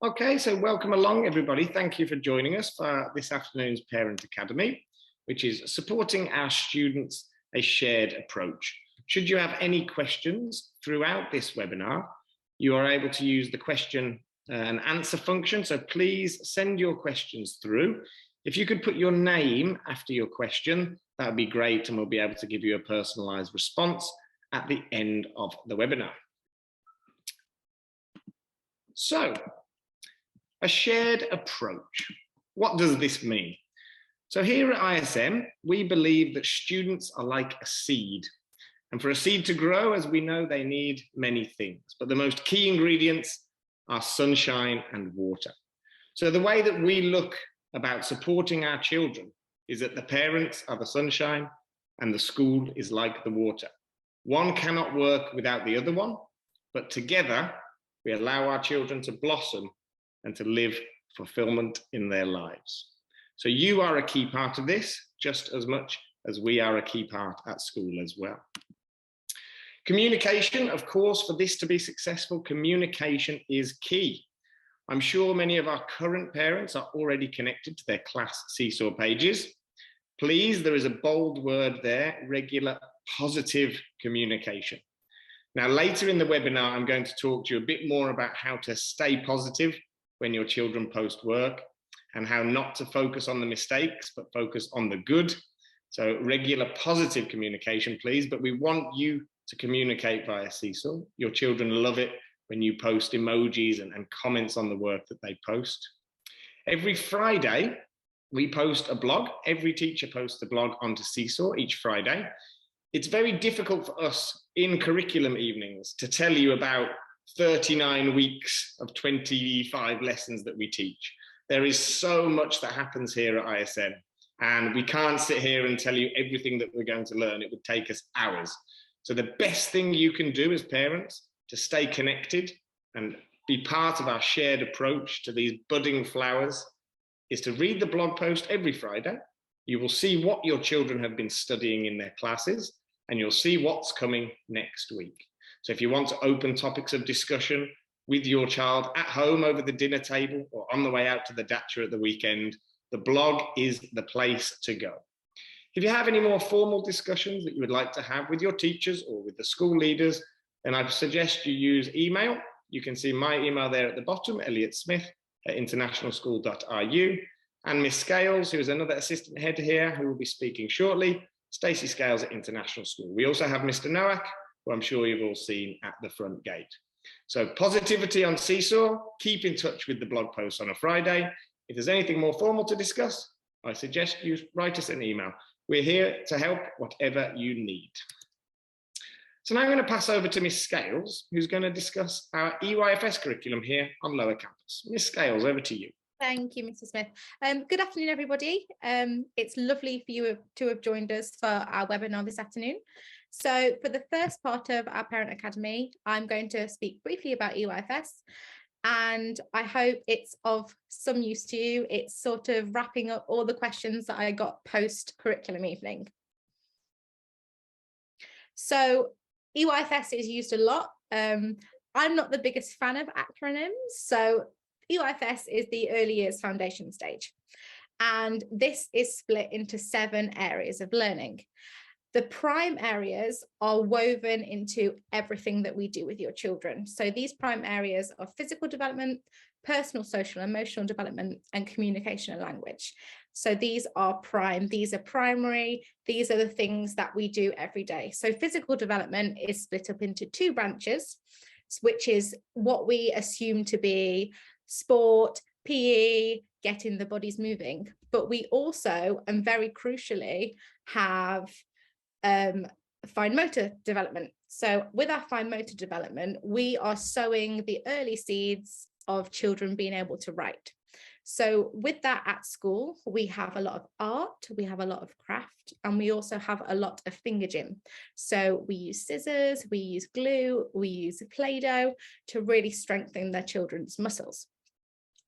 Okay, so welcome along, everybody. Thank you for joining us for this afternoon's Parent Academy, which is supporting our students a shared approach. Should you have any questions throughout this webinar, you are able to use the question and answer function. So please send your questions through. If you could put your name after your question, that would be great, and we'll be able to give you a personalized response at the end of the webinar. So, a shared approach. What does this mean? So here at ISM, we believe that students are like a seed. And for a seed to grow, as we know, they need many things. But the most key ingredients are sunshine and water. So the way that we look about supporting our children is that the parents are the sunshine and the school is like the water. One cannot work without the other one, but together we allow our children to blossom and to live fulfillment in their lives. So you are a key part of this, just as much as we are a key part at school as well. Communication, of course, for this to be successful, communication is key. I'm sure many of our current parents are already connected to their class Seesaw pages. Please, there is a bold word there, regular positive communication. Now, later in the webinar, I'm going to talk to you a bit more about how to stay positive when your children post work and how not to focus on the mistakes, but focus on the good. So regular positive communication, please, but we want you to communicate via Seesaw. Your children love it when you post emojis and comments on the work that they post. Every Friday, we post a blog. Every teacher posts a blog onto Seesaw each Friday. It's very difficult for us in curriculum evenings to tell you about 39 weeks of 25 lessons that we teach. There is so much that happens here at ISM, and we can't sit here and tell you everything that we're going to learn. It would take us hours. So the best thing you can do as parents to stay connected and be part of our shared approach to these budding flowers is to read the blog post every Friday. You will see what your children have been studying in their classes, and you'll see what's coming next week. So if you want to open topics of discussion with your child at home over the dinner table or on the way out to the dacha at the weekend, the blog is the place to go. If you have any more formal discussions that you would like to have with your teachers or with the school leaders, then I suggest you use email. You can see my email there at the bottom, elliotsmith@internationalschool.ru, and Miss Scales, who is another assistant head here, who will be speaking shortly, Stacey Scales at International School. We also have Mr. Nowak, who I'm sure you've all seen at the front gate. So positivity on Seesaw, keep in touch with the blog posts on a Friday. If there's anything more formal to discuss, I suggest you write us an email. We're here to help whatever you need. So now I'm going to pass over to Miss Scales, who's going to discuss our EYFS curriculum here on Lower Campus. Miss Scales, over to you. Thank you, Mr. Smith. Good afternoon, everybody. It's lovely for you to have joined us for our webinar this afternoon. So for the first part of our Parent Academy, I'm going to speak briefly about EYFS, and I hope it's of some use to you. It's sort of wrapping up all the questions that I got post curriculum evening. So EYFS is used a lot. I'm not the biggest fan of acronyms, so EYFS is the early years foundation stage, and this is split into 7 areas of learning. The prime areas are woven into everything that we do with your children. So these prime areas are physical development, personal, social, emotional development, and communication and language. So these are prime, these are primary, these are the things that we do every day. So physical development is split up into 2 branches, which is what we assume to be sport, PE, getting the bodies moving. But we also, and very crucially, have fine motor development. So with our fine motor development, we are sowing the early seeds of children being able to write. So with that at school, we have a lot of art, we have a lot of craft, and we also have a lot of finger gym. So we use scissors, we use glue, we use Play-Doh to really strengthen their children's muscles.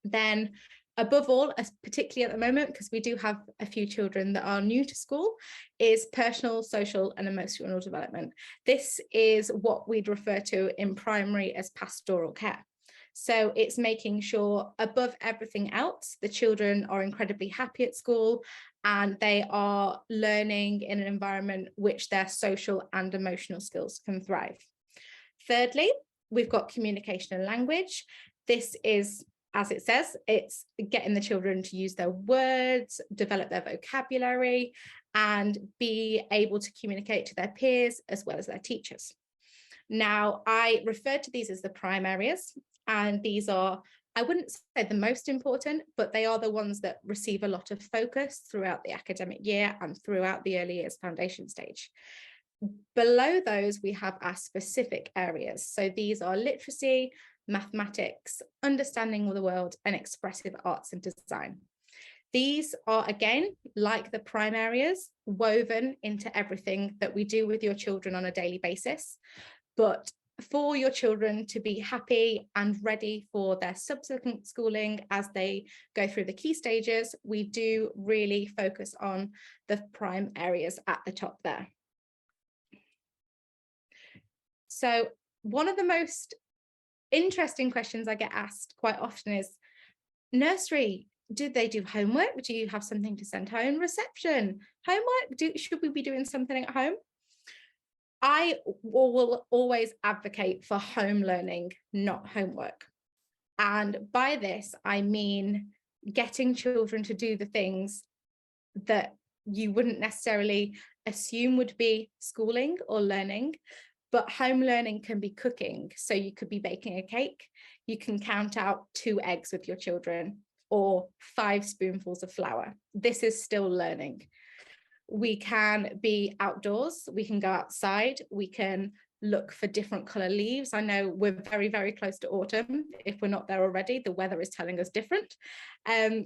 Then above all, particularly at the moment, because we do have a few children that are new to school, is personal, social and emotional development. This is what we'd refer to in primary as pastoral care. So it's making sure above everything else, the children are incredibly happy at school and they are learning in an environment which their social and emotional skills can thrive. Thirdly, we've got communication and language. This is, as it says, it's getting the children to use their words, develop their vocabulary, and be able to communicate to their peers as well as their teachers. Now, I refer to these as the prime areas, and these are, I wouldn't say the most important, but they are the ones that receive a lot of focus throughout the academic year and throughout the early years foundation stage. Below those, we have our specific areas. So these are literacy, mathematics, understanding of the world, and expressive arts and design. These are, again, like the prime areas, woven into everything that we do with your children on a daily basis. But for your children to be happy and ready for their subsequent schooling as they go through the key stages, we do really focus on the prime areas at the top there. So one of the most interesting questions I get asked quite often is, nursery, do they do homework? Do you have something to send home? Reception, homework? Should we be doing something at home? I will always advocate for home learning, not homework. And by this, I mean getting children to do the things that you wouldn't necessarily assume would be schooling or learning. But home learning can be cooking. So you could be baking a cake. You can count out 2 eggs with your children or 5 spoonfuls of flour. This is still learning. We can be outdoors. We can go outside. We can look for different color leaves. I know we're very, very close to autumn. If we're not there already, the weather is telling us different.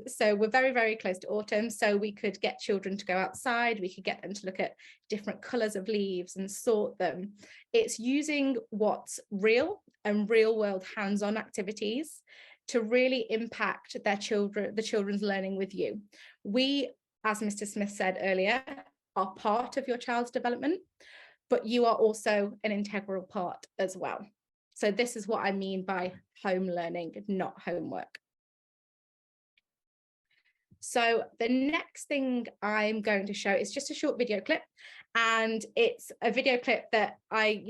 So we're very, very close to autumn. So we could get children to go outside. We could get them to look at different colors of leaves and sort them. It's using what's real and real world hands-on activities to really impact their children, the children's learning with you. We, as Mr. Smith said earlier, are part of your child's development, but you are also an integral part as well. So this is what I mean by home learning, not homework. So the next thing I'm going to show is just a short video clip, and it's a video clip that I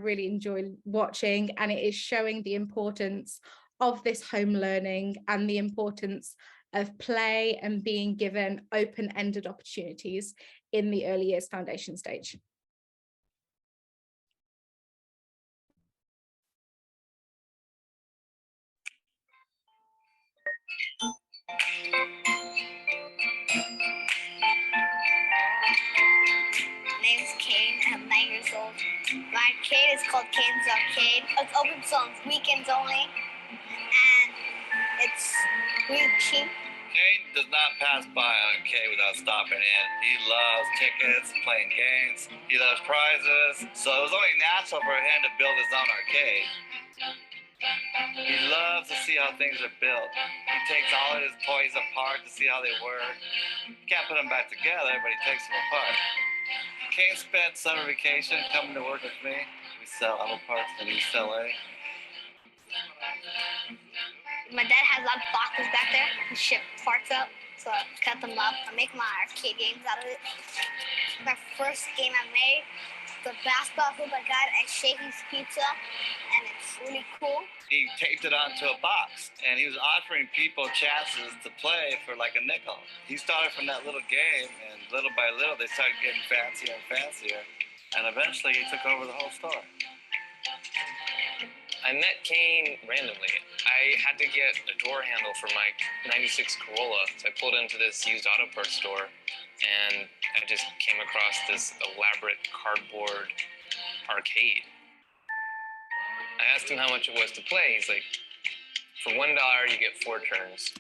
really enjoy watching, and it is showing the importance of this home learning and the importance of play and being given open-ended opportunities in the early years foundation stage. My name's Caine, I'm 9 years old. My arcade is called Caine's Arcade. It's open on weekends only, and it's really cheap. Caine does not pass by an arcade without stopping in. He loves tickets, playing games, he loves prizes, so it was only natural for him to build his own arcade. He loves to see how things are built. He takes all of his toys apart to see how they work. You can't put them back together, but he takes them apart. Caine spent summer vacation coming to work with me. We sell auto parts in East LA. My dad has a lot of boxes back there. He shipped parts out, so I cut them up. I make my arcade games out of it. My first game I made, the basketball hoop I got at Shakey's Pizza, and it's really cool. He taped it onto a box, and he was offering people chances to play for like a nickel. He started from that little game, and little by little, they started getting fancier and fancier, and eventually he took over the whole store. I met Caine randomly. I had to get a door handle for my 96 Corolla, so I pulled into this used auto parts store, and I just came across this elaborate cardboard arcade. I asked him how much it was to play. He's like, for $1, you get 4 turns.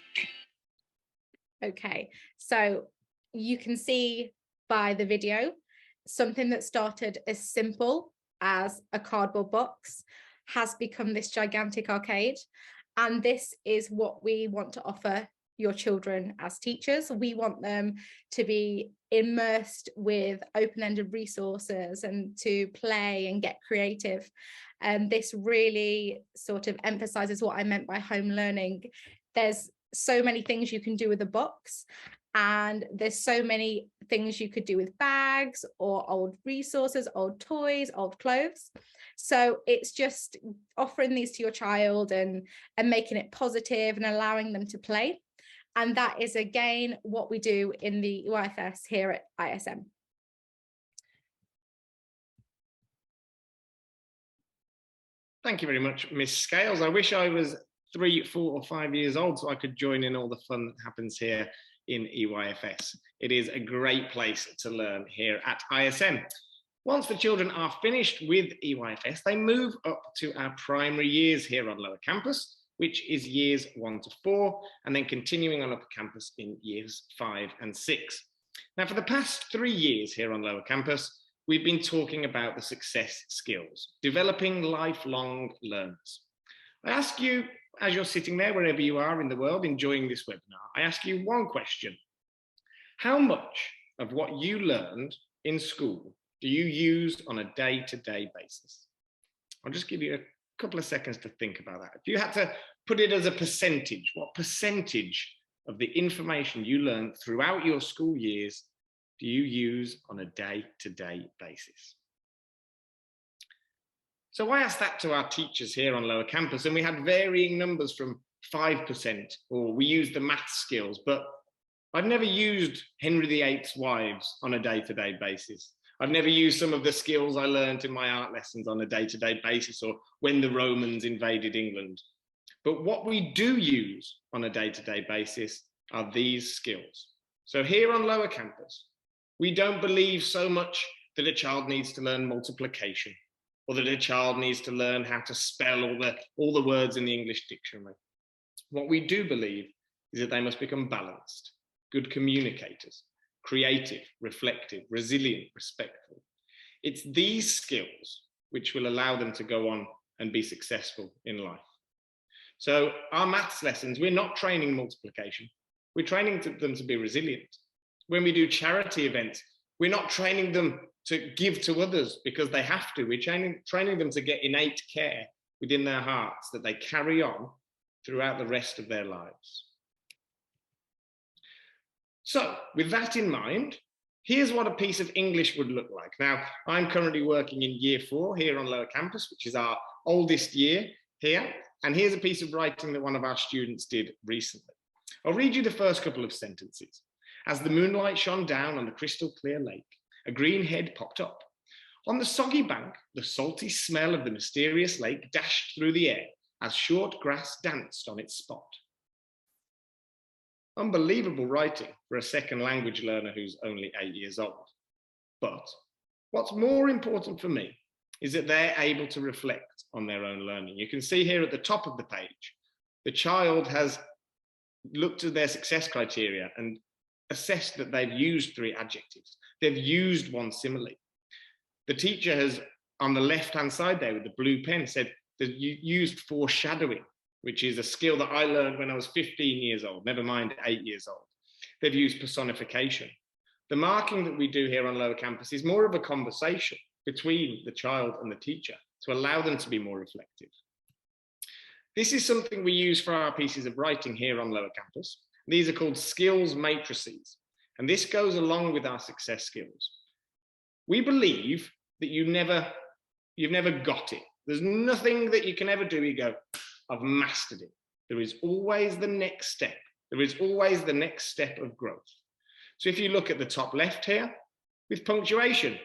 Okay, so you can see by the video, something that started as simple as a cardboard box has become this gigantic arcade. And this is what we want to offer your children as teachers. We want them to be immersed with open-ended resources and to play and get creative. And this really sort of emphasizes what I meant by home learning. There's so many things you can do with a box, and there's so many things you could do with bags or old resources, old toys, old clothes. So it's just offering these to your child and making it positive and allowing them to play. And that is, again, what we do in the EYFS here at ISM. Thank you very much, Miss Scales. I wish I was 3, 4 or 5 years old so I could join in all the fun that happens here in EYFS. It is a great place to learn here at ISM. Once the children are finished with EYFS, they move up to our primary years here on Lower Campus, which is years 1 to 4, and then continuing on upper campus in years 5 and 6. Now, for the past 3 years here on Lower Campus, we've been talking about the success skills, developing lifelong learners. I ask you, as you're sitting there, wherever you are in the world, enjoying this webinar, I ask you one question. How much of what you learned in school do you use on a day-to-day basis? I'll just give you a couple of seconds to think about that. If you had to put it as a percentage, what percentage of the information you learned throughout your school years do you use on a day-to-day basis? So I asked that to our teachers here on Lower Campus, and we had varying numbers from 5%, or we used the math skills, but I've never used Henry VIII's wives on a day-to-day basis. I've never used some of the skills I learned in my art lessons on a day-to-day basis, or when the Romans invaded England. But what we do use on a day-to-day basis are these skills. So here on Lower Campus, we don't believe so much that a child needs to learn multiplication, or that a child needs to learn how to spell all the words in the English dictionary. What we do believe is that they must become balanced, good communicators, creative, reflective, resilient, respectful. It's these skills which will allow them to go on and be successful in life. So our maths lessons, we're not training multiplication, we're training them to be resilient. When we do charity events, we're not training them to give to others because they have to. We're training them to get innate care within their hearts that they carry on throughout the rest of their lives. So with that in mind, here's what a piece of English would look like. Now, I'm currently working in year 4 here on Lower Campus, which is our oldest year here. And here's a piece of writing that one of our students did recently. I'll read you the first couple of sentences. As the moonlight shone down on the crystal clear lake, a green head popped up. On the soggy bank, the salty smell of the mysterious lake dashed through the air as short grass danced on its spot. Unbelievable writing for a second language learner who's only 8 years old. But what's more important for me is that they're able to reflect on their own learning. You can see here at the top of the page, the child has looked at their success criteria and assessed that they've used 3 adjectives. They've used 1 simile. The teacher has, on the left-hand side there with the blue pen, said that you used foreshadowing, which is a skill that I learned when I was 15 years old, never mind 8 years old. They've used personification. The marking that we do here on Lower Campus is more of a conversation between the child and the teacher to allow them to be more reflective. This is something we use for our pieces of writing here on Lower Campus. These are called skills matrices, and this goes along with our success skills. We believe that you've never got it. There's nothing that you can ever do, you go, I've mastered it. There is always the next step. There is always the next step of growth. So if you look at the top left here, with punctuation,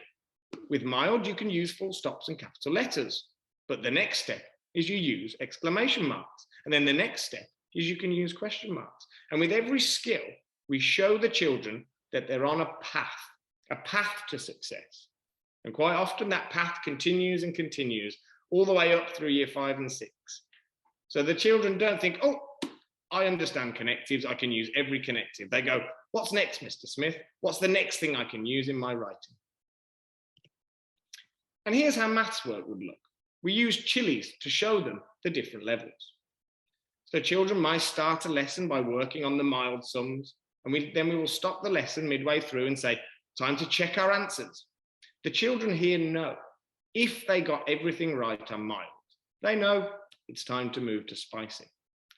with mild, you can use full stops and capital letters. But the next step is you use exclamation marks. And then the next step is you can use question marks. And with every skill, we show the children that they're on a path to success. And quite often that path continues and continues all the way up through year 5 and 6. So the children don't think, oh, I understand connectives, I can use every connective. They go, what's next, Mr. Smith? What's the next thing I can use in my writing? And here's how maths work would look. We use chilies to show them the different levels. So children might start a lesson by working on the mild sums, and then we will stop the lesson midway through and say, Time to check our answers. The children here know if they got everything right on mild, they know it's time to move to spicy.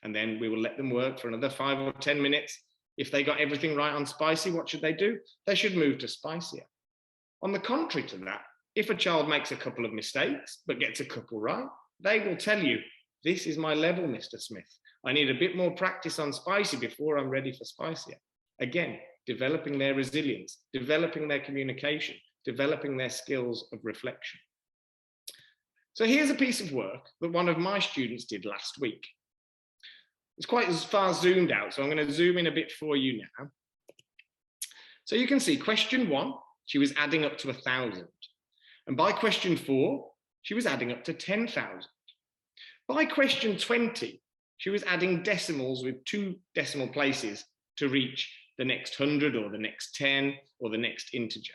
And then we will let them work for another 5 or 10 minutes. If they got everything right on spicy, what should they do? They should move to spicier. On the contrary to that, if a child makes a couple of mistakes, but gets a couple right, they will tell you, this is my level, Mr. Smith. I need a bit more practice on spicy before I'm ready for spicier. Again, developing their resilience, developing their communication, developing their skills of reflection. So here's a piece of work that one of my students did last week. It's quite as far zoomed out, so I'm going to zoom in a bit for you now. So you can see question 1, she was adding up to 1,000. And by question 4, she was adding up to 10,000. By question 20, she was adding decimals with 2 decimal places to reach the next 100 or the next 10 or the next integer.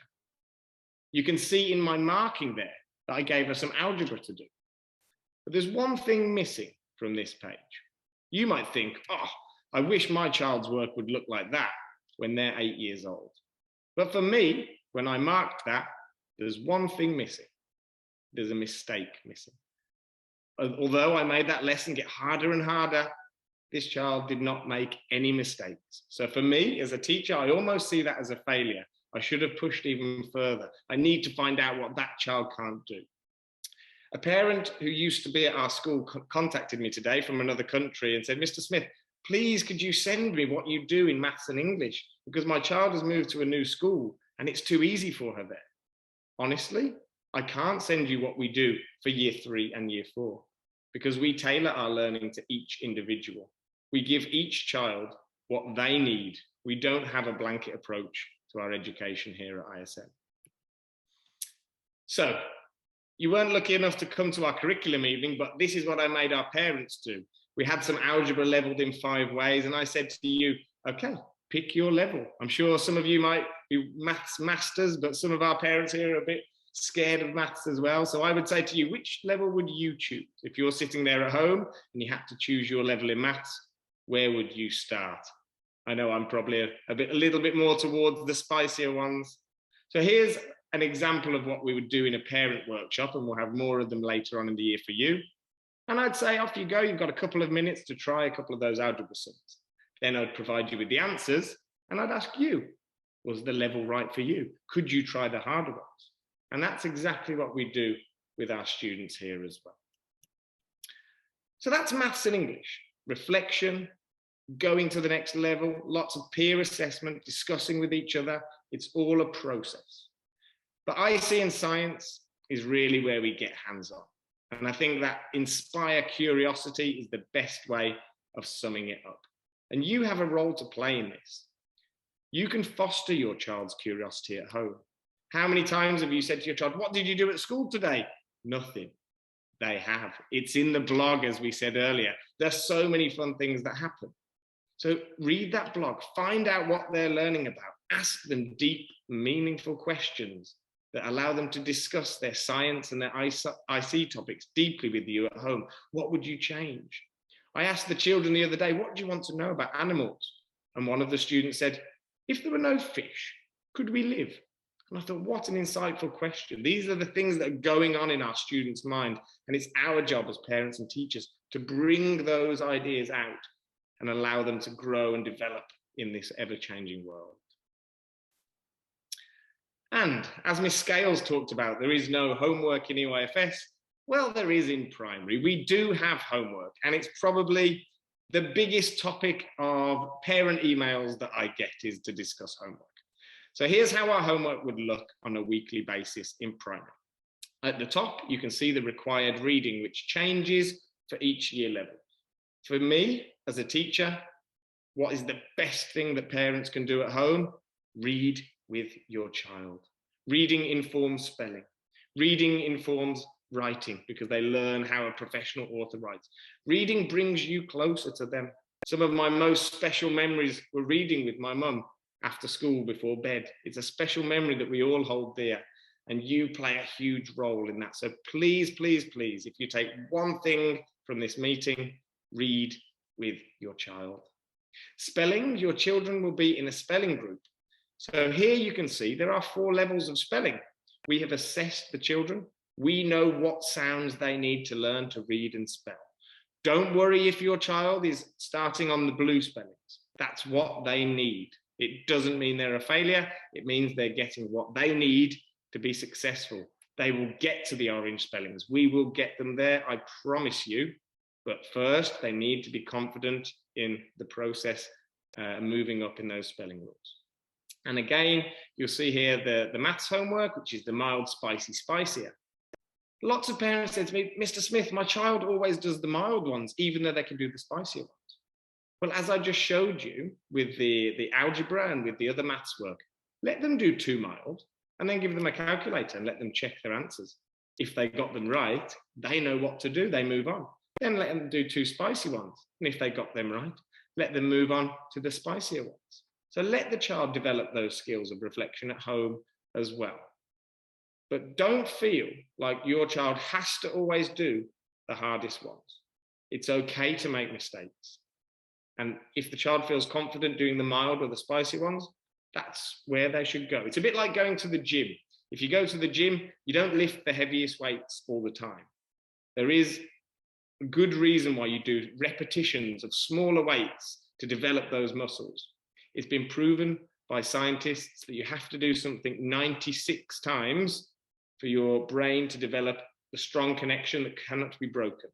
You can see in my marking there that I gave her some algebra to do. But there's one thing missing from this page. You might think, oh, I wish my child's work would look like that when they're 8 years old. But for me, when I marked that, there's one thing missing. There's a mistake missing. Although I made that lesson get harder and harder, this child did not make any mistakes. So for me, as a teacher, I almost see that as a failure. I should have pushed even further. I need to find out what that child can't do. A parent who used to be at our school contacted me today from another country and said, Mr. Smith, please could you send me what you do in maths and English? Because my child has moved to a new school and it's too easy for her there. Honestly, I can't send you what we do for year 3 and year 4 because we tailor our learning to each individual. We give each child what they need. We don't have a blanket approach to our education here at ISM. So you weren't lucky enough to come to our curriculum evening, but this is what I made our parents do. We had some algebra leveled in 5 ways, and I said to you, okay, pick your level. I'm sure some of you might be maths masters, but some of our parents here are a bit scared of maths as well. So I would say to you, which level would you choose? If you're sitting there at home and you had to choose your level in maths, where would you start? I know I'm probably a little bit more towards the spicier ones. So here's an example of what we would do in a parent workshop, and we'll have more of them later on in the year for you. And I'd say, off you go, you've got a couple of minutes to try a couple of those algebra sums. Then I'd provide you with the answers, and I'd ask you, was the level right for you? Could you try the harder ones? And that's exactly what we do with our students here as well. So that's maths and English, reflection, going to the next level, lots of peer assessment, discussing with each other. It's all a process. But IC and science is really where we get hands-on. And I think that inspire curiosity is the best way of summing it up. And you have a role to play in this. You can foster your child's curiosity at home. How many times have you said to your child, what did you do at school today? Nothing. They have. It's in the blog, as we said earlier. There's so many fun things that happen. So read that blog, find out what they're learning about, ask them deep, meaningful questions that allow them to discuss their science and their IC topics deeply with you at home. What would you change? I asked the children the other day, what do you want to know about animals? And one of the students said, if there were no fish, could we live? And I thought, what an insightful question. These are the things that are going on in our students' mind. And it's our job as parents and teachers to bring those ideas out and allow them to grow and develop in this ever-changing world. And as Miss Scales talked about, there is no homework in EYFS. Well, there is in primary. We do have homework, and it's probably the biggest topic of parent emails that I get is to discuss homework. So here's how our homework would look on a weekly basis in primary. At the top, you can see the required reading, which changes for each year level. For me, as a teacher, what is the best thing that parents can do at home? Read with your child. Reading informs spelling. Reading informs writing because they learn how a professional author writes. Reading brings you closer to them. Some of my most special memories were reading with my mum after school before bed. It's a special memory that we all hold dear, and you play a huge role in that. So please, please, please, if you take one thing from this meeting, read with your child. Spelling, your children will be in a spelling group. So here you can see there are 4 levels of spelling. We have assessed the children. We know what sounds they need to learn to read and spell. Don't worry if your child is starting on the blue spellings. That's what they need. It doesn't mean they're a failure. It means they're getting what they need to be successful. They will get to the orange spellings. We will get them there, I promise you. But first, they need to be confident in the process, moving up in those spelling rules. And again, you'll see here the maths homework, which is the mild, spicy, spicier. Lots of parents say to me, Mr. Smith, my child always does the mild ones, even though they can do the spicier ones. Well, as I just showed you with the algebra and with the other maths work, let them do 2 mild and then give them a calculator and let them check their answers. If they got them right, they know what to do, they move on. Then let them do 2 spicy ones. And if they got them right, let them move on to the spicier ones. So let the child develop those skills of reflection at home as well. But don't feel like your child has to always do the hardest ones. It's okay to make mistakes. And if the child feels confident doing the mild or the spicy ones, that's where they should go. It's a bit like going to the gym. If you go to the gym, you don't lift the heaviest weights all the time. There is a good reason why you do repetitions of smaller weights to develop those muscles. It's been proven by scientists that you have to do something 96 times for your brain to develop the strong connection that cannot be broken.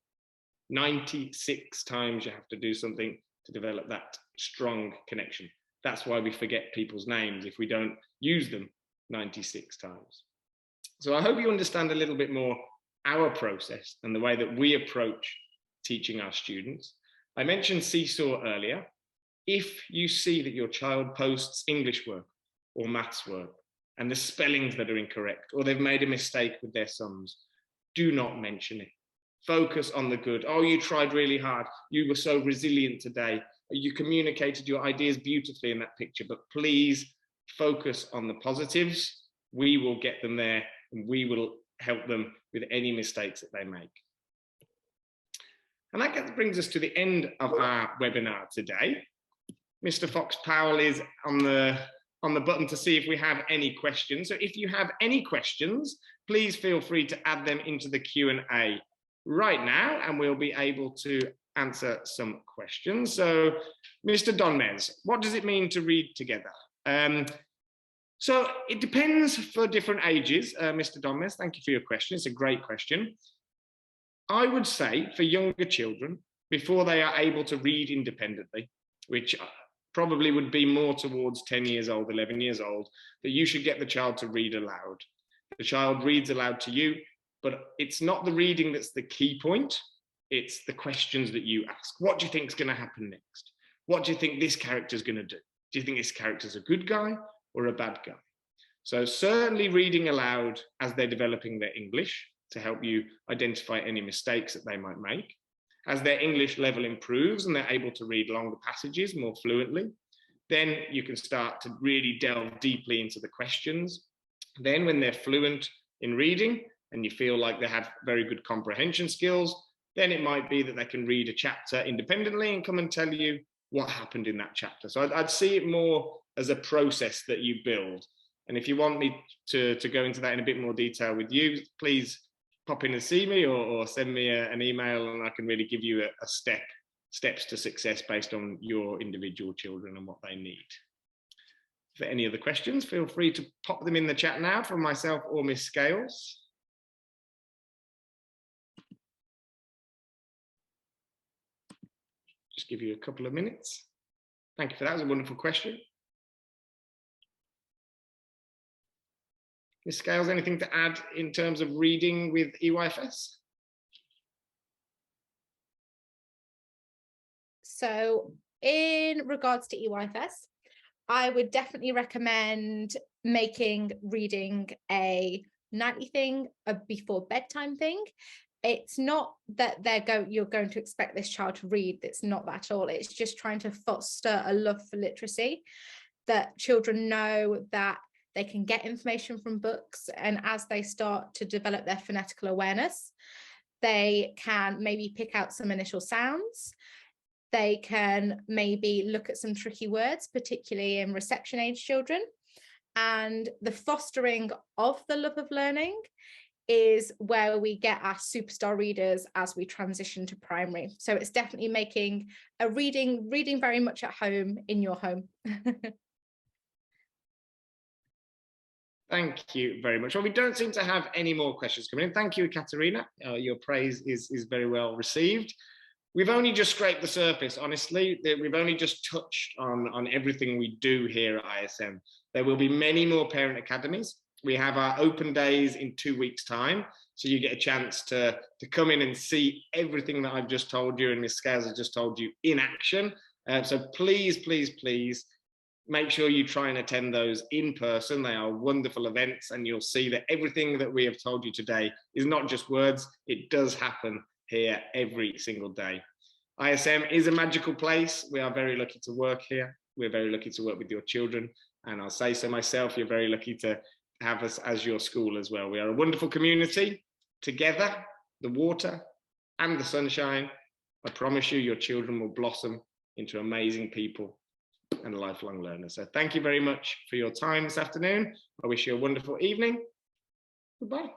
96 times you have to do something to develop that strong connection. That's why we forget people's names if we don't use them 96 times. So I hope you understand a little bit more our process and the way that we approach teaching our students. I mentioned Seesaw earlier. If you see that your child posts English work or maths work and the spellings that are incorrect, or they've made a mistake with their sums, do not mention it. Focus on the good. Oh, you tried really hard. You were so resilient today. You communicated your ideas beautifully in that picture, but please focus on the positives. We will get them there and we will help them with any mistakes that they make. And that brings us to the end of our webinar today. Mr. Fox Powell is on the button to see if we have any questions. So if you have any questions, please feel free to add them into the Q&A right now, and we'll be able to answer some questions. So, Mr. Donmez, what does it mean to read together? So it depends for different ages, Mr. Donmez. Thank you for your question. It's a great question. I would say for younger children, before they are able to read independently, which probably would be more towards 10 years old, 11 years old, that you should get the child to read aloud. The child reads aloud to you, but it's not the reading that's the key point. It's the questions that you ask. What do you think is going to happen next? What do you think this character is going to do? Do you think this character is a good guy or a bad guy? So certainly reading aloud as they're developing their English to help you identify any mistakes that they might make. As their English level improves and they're able to read longer passages more fluently, then you can start to really delve deeply into the questions. Then when they're fluent in reading and you feel like they have very good comprehension skills, then it might be that they can read a chapter independently and come and tell you what happened in that chapter. So I'd see it more as a process that you build. And if you want me to go into that in a bit more detail with you, please pop in and see me or send me an email and I can really give you a steps to success based on your individual children and what they need. If there are any other questions, feel free to pop them in the chat now from myself or Miss Scales. Just give you a couple of minutes. Thank you for that. That was a wonderful question. Ms. Scales, anything to add in terms of reading with EYFS? So in regards to EYFS, I would definitely recommend making reading a nightly thing, a before bedtime thing. It's not that you're going to expect this child to read. It's not that at all. It's just trying to foster a love for literacy, that children know that they can get information from books, and as they start to develop their phonetical awareness, they can maybe pick out some initial sounds. They can maybe look at some tricky words, particularly in reception age children. And the fostering of the love of learning is where we get our superstar readers as we transition to primary. So it's definitely making a reading very much at home in your home. Thank you very much. Well, we don't seem to have any more questions coming in. Thank you, Katerina. Your praise is very well received. We've only just scraped the surface, honestly. We've only just touched on everything we do here at ISM. There will be many more parent academies. We have our open days in 2 weeks' time. So you get a chance to come in and see everything that I've just told you and Ms. Scales has just told you in action. So please, please, please make sure you try and attend those in person. They are wonderful events, and you'll see that everything that we have told you today is not just words. It does happen here every single day. ISM is a magical place. We are very lucky to work here. We're very lucky to work with your children. And I'll say so myself, you're very lucky to have us as your school as well. We are a wonderful community. Together, the water and the sunshine, I promise you, your children will blossom into amazing people and lifelong learners. So thank you very much for your time this afternoon. I wish you a wonderful evening. Goodbye.